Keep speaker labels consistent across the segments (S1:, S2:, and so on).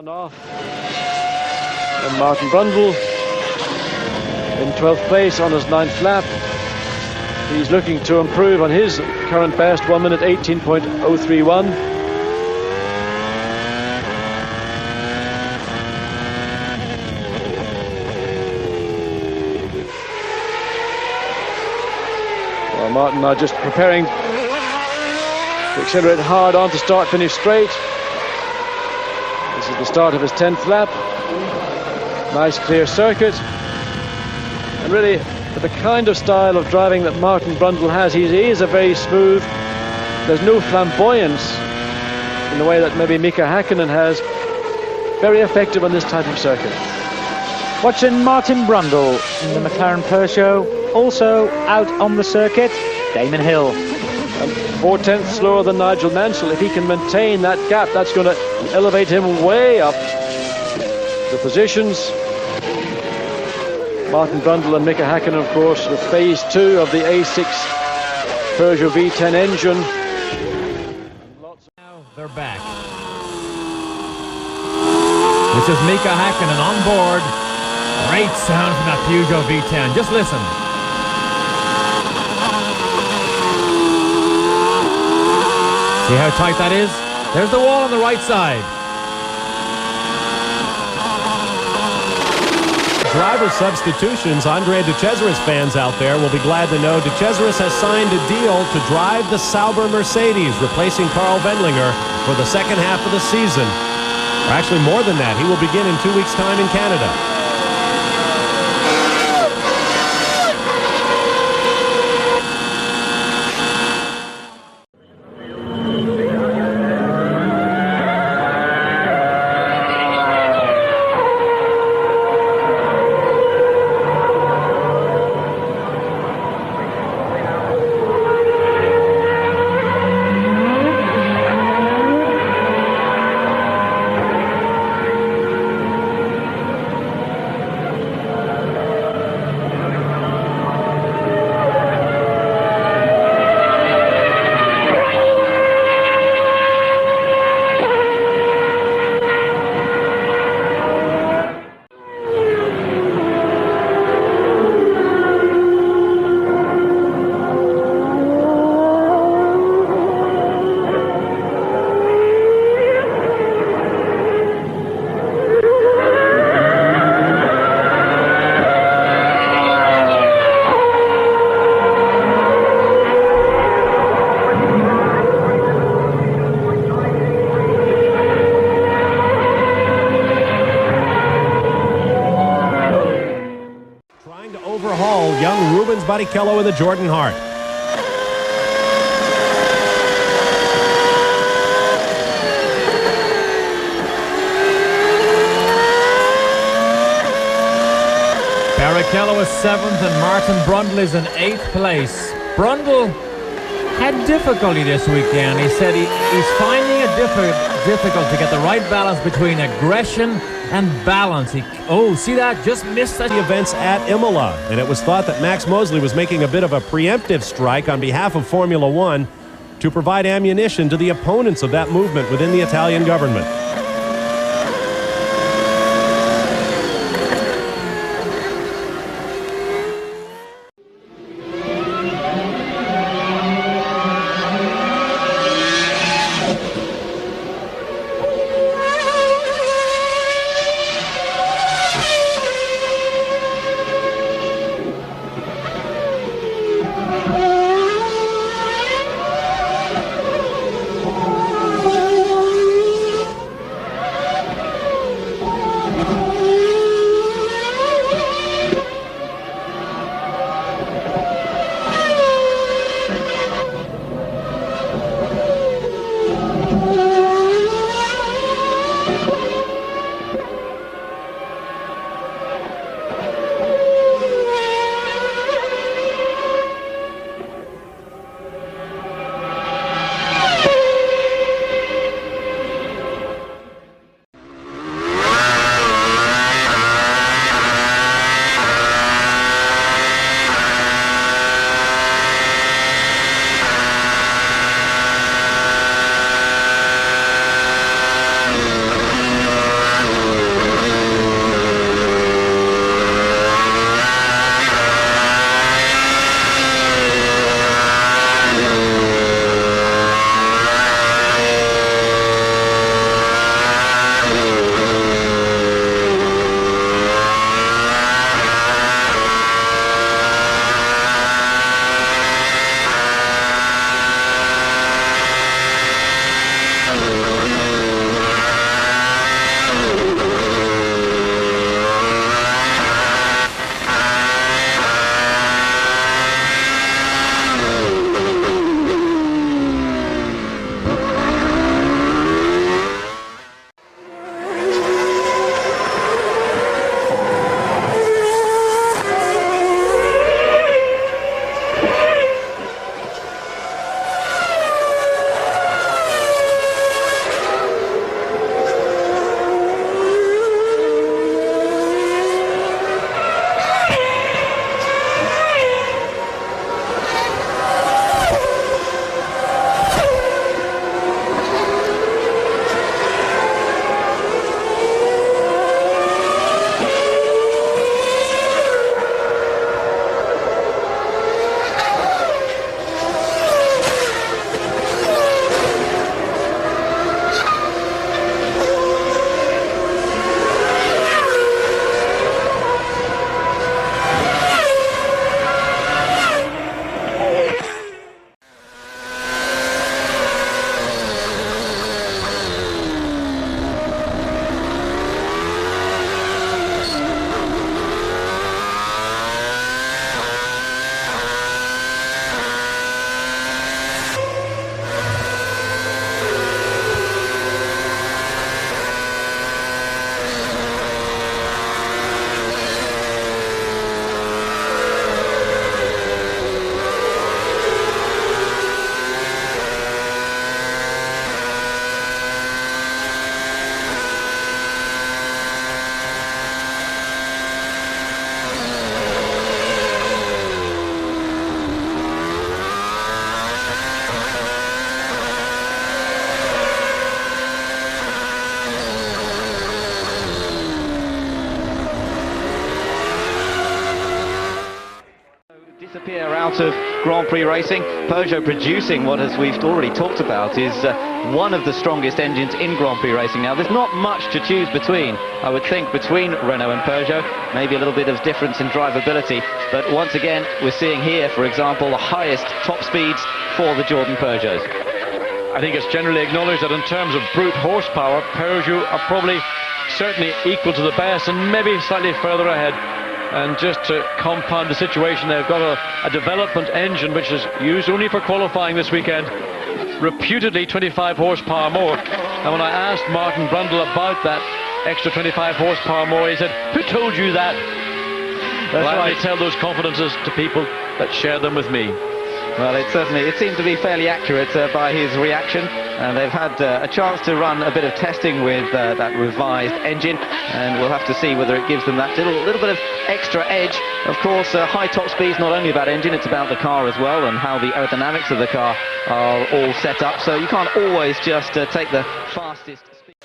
S1: gone off. And Martin Brundle in 12th place on his 9th lap. He's looking to improve on his current best, 1 minute 18.031. Well, Martin now just preparing to accelerate hard on to start, finish straight. This is the start of his 10th lap. Nice clear circuit. And really, the kind of style of driving that Martin Brundle has, he is a very smooth. There's no flamboyance in the way that maybe Mika Häkkinen has. Very effective on this type of circuit.
S2: Watching Martin Brundle in the McLaren Peugeot. Also out on the circuit, Damon Hill.
S1: And 4/10 slower than Nigel Mansell. If he can maintain that gap, that's going to elevate him way up the positions. Martin Brundle and Mika Häkkinen, of course, with phase 2 of the A6 Peugeot V10 engine.
S3: Now they're back. This is Mika Häkkinen on board. Great sound from that Peugeot V10. Just listen. See how tight that is? There's the wall on the right side.
S4: Driver substitutions. Andre De Cesaris fans out there will be glad to know De Cesaris has signed a deal to drive the Sauber Mercedes, replacing Carl Wendlinger for the second half of the season. Or actually more than that, he will begin in 2 weeks' time in Canada. Young Rubens Barrichello in the Jordan Hart.
S3: Barrichello is 7th and Martin Brundle is in 8th place. Brundle had difficulty this weekend. He said he's finding it difficult to get the right balance between aggression and balance. See that? Just missed that.
S4: The events at Imola, and it was thought that Max Mosley was making a bit of a preemptive strike on behalf of Formula One to provide ammunition to the opponents of that movement within the Italian government.
S5: out of Grand Prix racing. Peugeot producing what, as we've already talked about, is one of the strongest engines in Grand Prix racing. Now, there's not much to choose between, I would think, between Renault and Peugeot. Maybe a little bit of difference in drivability, but once again, we're seeing here, for example, the highest top speeds for the Jordan Peugeots.
S1: I think it's generally acknowledged that in terms of brute horsepower, Peugeot are probably certainly equal to the best and maybe slightly further ahead. And just to compound the situation, they've got a development engine which is used only for qualifying this weekend, reputedly 25 horsepower more. And when I asked Martin Brundle about that extra 25 horsepower more, he said, "Who told you that?" That's why I tell those confidences to people that share them with me.
S5: Well, it seemed to be fairly accurate by his reaction, and they've had a chance to run a bit of testing with that revised engine, and we'll have to see whether it gives them that little bit of extra edge. Of course, high top speed is not only about engine, it's about the car as well, and how the aerodynamics of the car are all set up, so you can't always just take the fastest speed.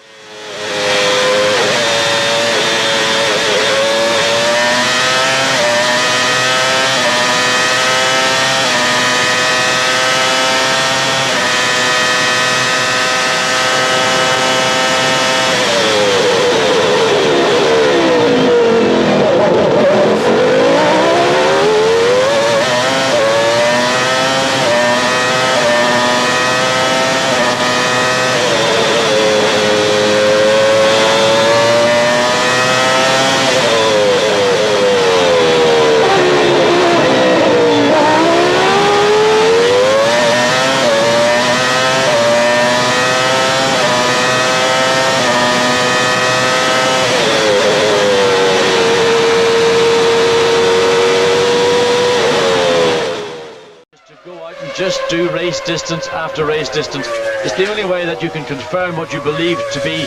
S1: Just do race distance after race distance. It's the only way that you can confirm what you believe to be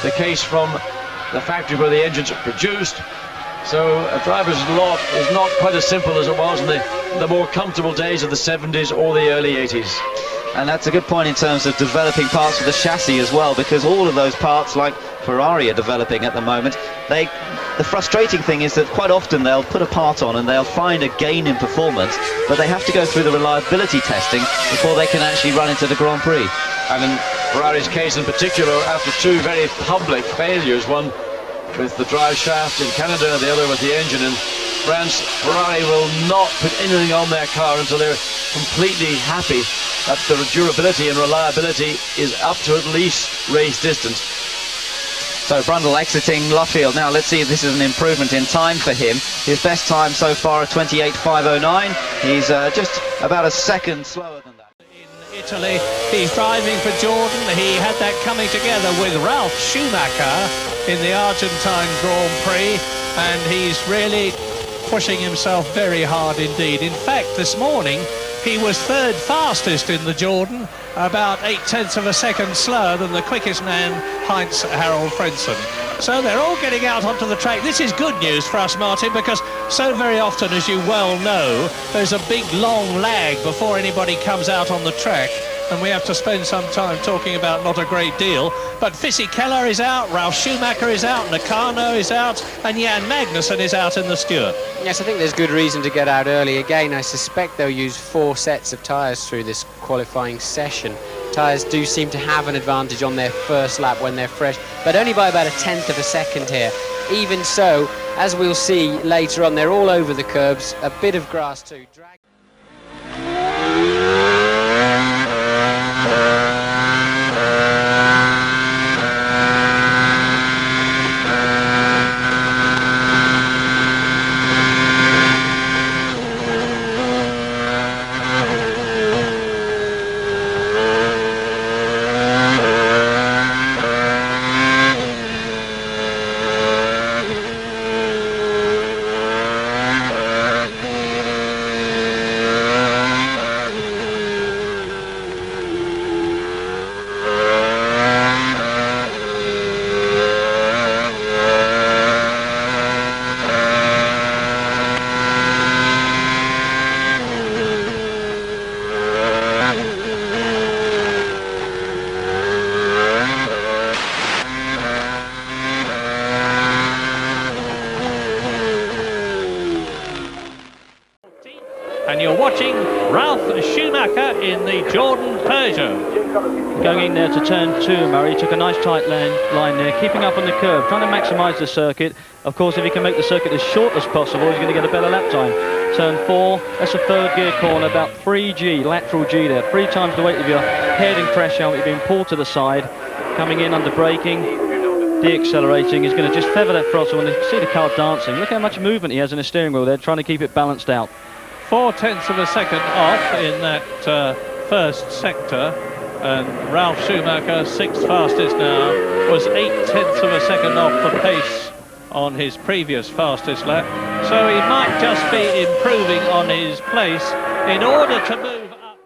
S1: the case from the factory where the engines are produced. So a driver's lot is not quite as simple as it was in the more comfortable days of the 70s or the early 80s.
S5: And that's a good point in terms of developing parts of the chassis as well, because all of those parts, like Ferrari, are developing at the moment. The frustrating thing is that quite often they'll put a part on and they'll find a gain in performance, but they have to go through the reliability testing before they can actually run into the Grand Prix.
S1: And in Ferrari's case in particular, after two very public failures, one with the drive shaft in Canada and the other with the engine in France, Ferrari will not put anything on their car until they're completely happy that the durability and reliability is up to at least race distance.
S5: So Brundle exiting Luffield. Now let's see if this is an improvement in time for him. His best time so far is 28.509. He's just about a second slower than that.
S6: In Italy, he's driving for Jordan. He had that coming together with Ralf Schumacher in the Argentine Grand Prix, and he's really pushing himself very hard indeed. In fact, this morning he was third fastest in the Jordan, about 0.8 of a second slower than the quickest man, Heinz Harald Frentzen. So they're all getting out onto the track. This is good news for us, Martin, because so very often, as you well know, there's a big long lag before anybody comes out on the track, and we have to spend some time talking about not a great deal. But Fisichella is out, Ralf Schumacher is out, Nakano is out, and Jan Magnussen is out in the Stewart.
S7: Yes, I think there's good reason to get out early. Again, I suspect they'll use 4 sets of tyres through this qualifying session. Tyres do seem to have an advantage on their first lap when they're fresh, but only by about 1/10 of a second here. Even so, as we'll see later on, they're all over the curbs, a bit of grass too.
S6: watching Ralph Schumacher in the Jordan Peugeot.
S8: Going in there to turn 2, Murray took a nice tight line there, keeping up on the curve, trying to maximise the circuit. Of course, if he can make the circuit as short as possible, he's going to get a better lap time. Turn 4, that's a third gear corner, about 3G, lateral G there, 3 times the weight of your head and crash helmet being pulled to the side, coming in under braking, deaccelerating. He's going to just feather that throttle, and you can see the car dancing. Look how much movement he has in the steering wheel there, trying to keep it balanced out.
S6: 0.4 of a second off in that first sector, and Ralph Schumacher, 6th fastest now, was 0.8 of a second off the pace on his previous fastest lap. So he might just be improving on his place in order to move up.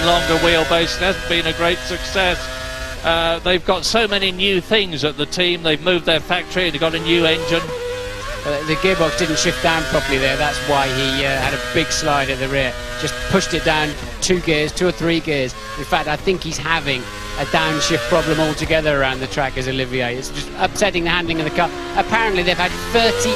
S6: Longer wheelbase. It hasn't been a great success. They've got so many new things at the team. They've moved their factory, they've got a new engine.
S7: The gearbox didn't shift down properly there. That's why he had a big slide at the rear. Just pushed it down 2 or 3 gears. In fact, I think he's having a downshift problem altogether around the track as Olivier. It's just upsetting the handling of the car. Apparently they've had 38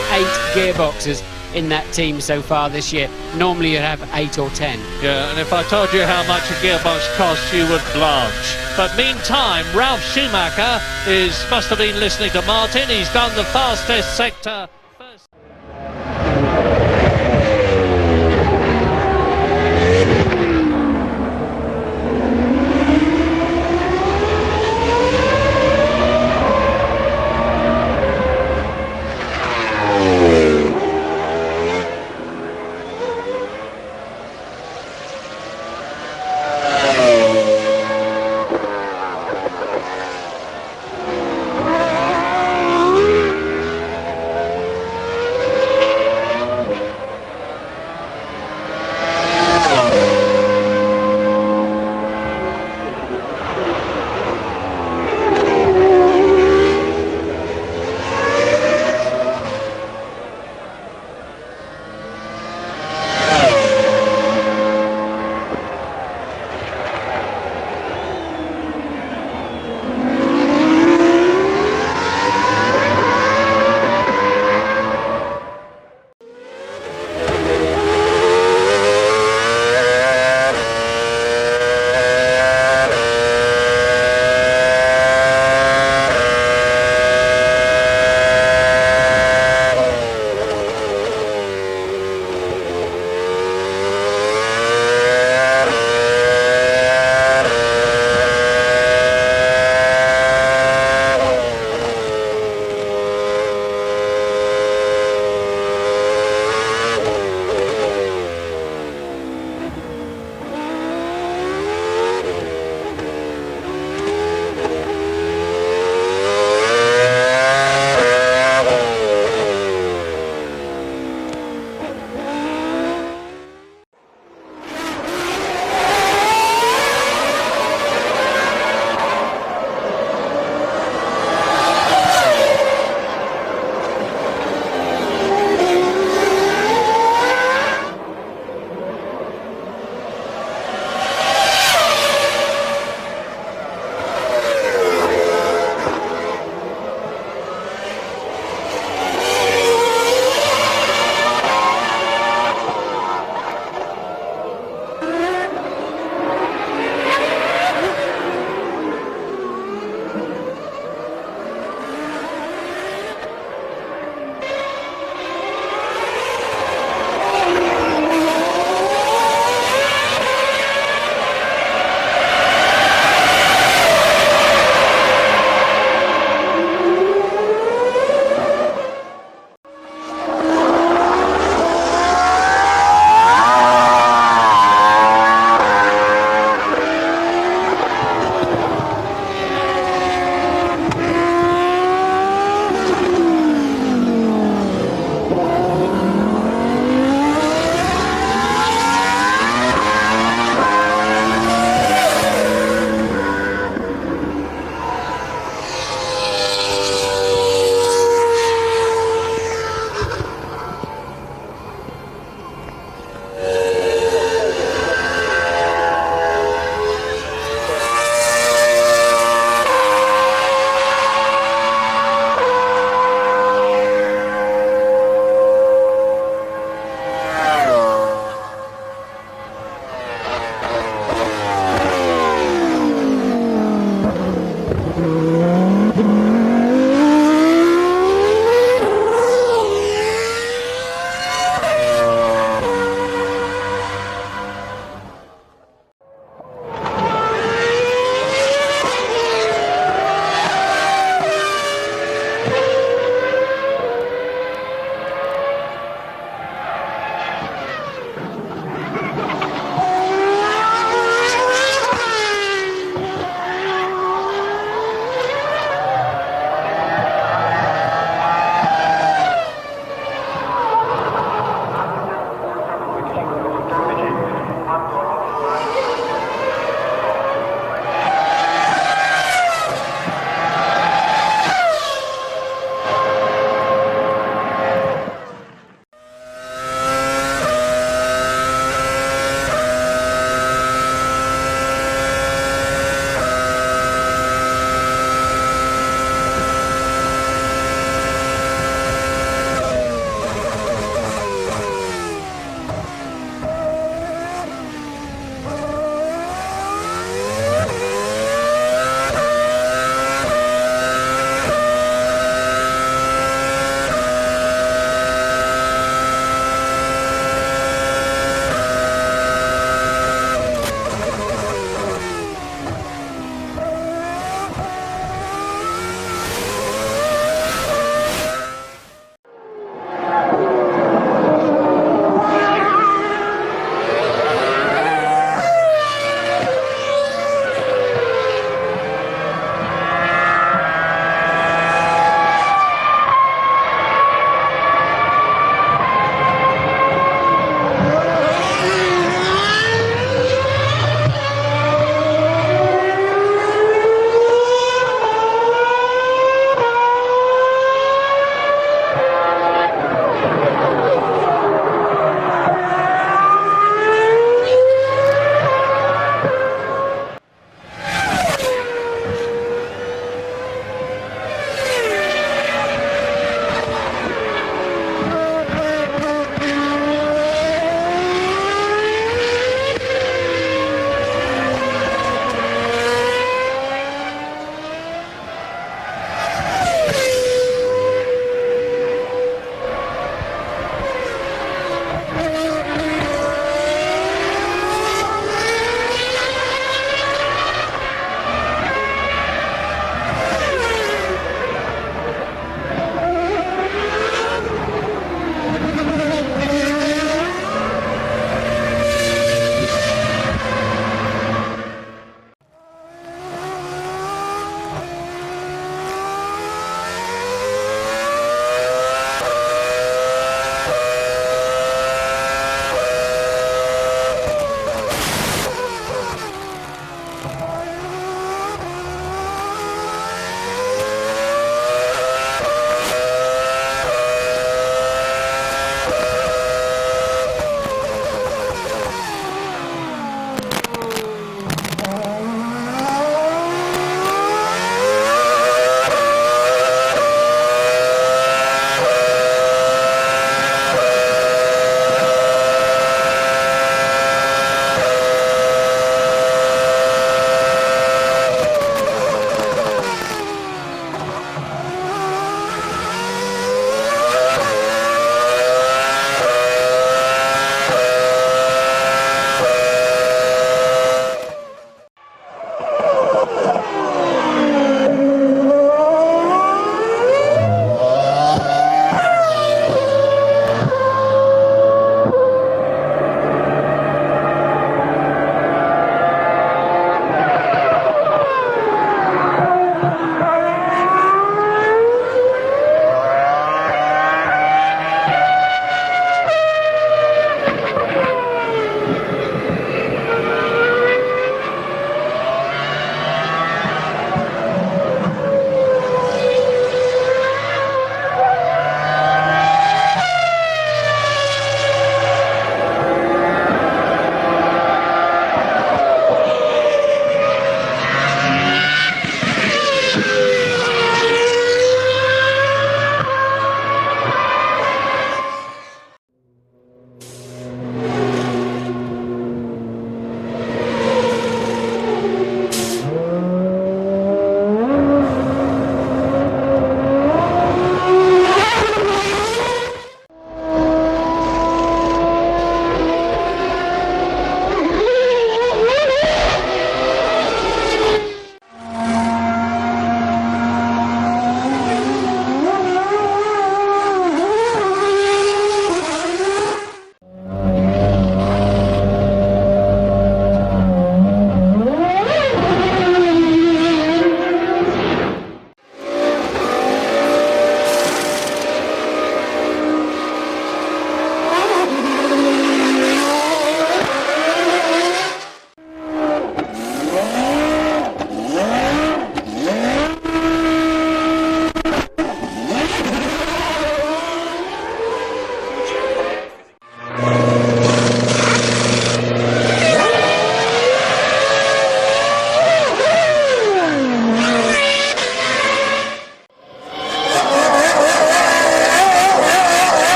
S7: gearboxes in that team so far this year. Normally you'd have 8 or 10.
S6: Yeah, and if I told you how much a gearbox costs, you would blanch. But meantime, Ralf Schumacher must have been listening to Martin. He's done the fastest sector.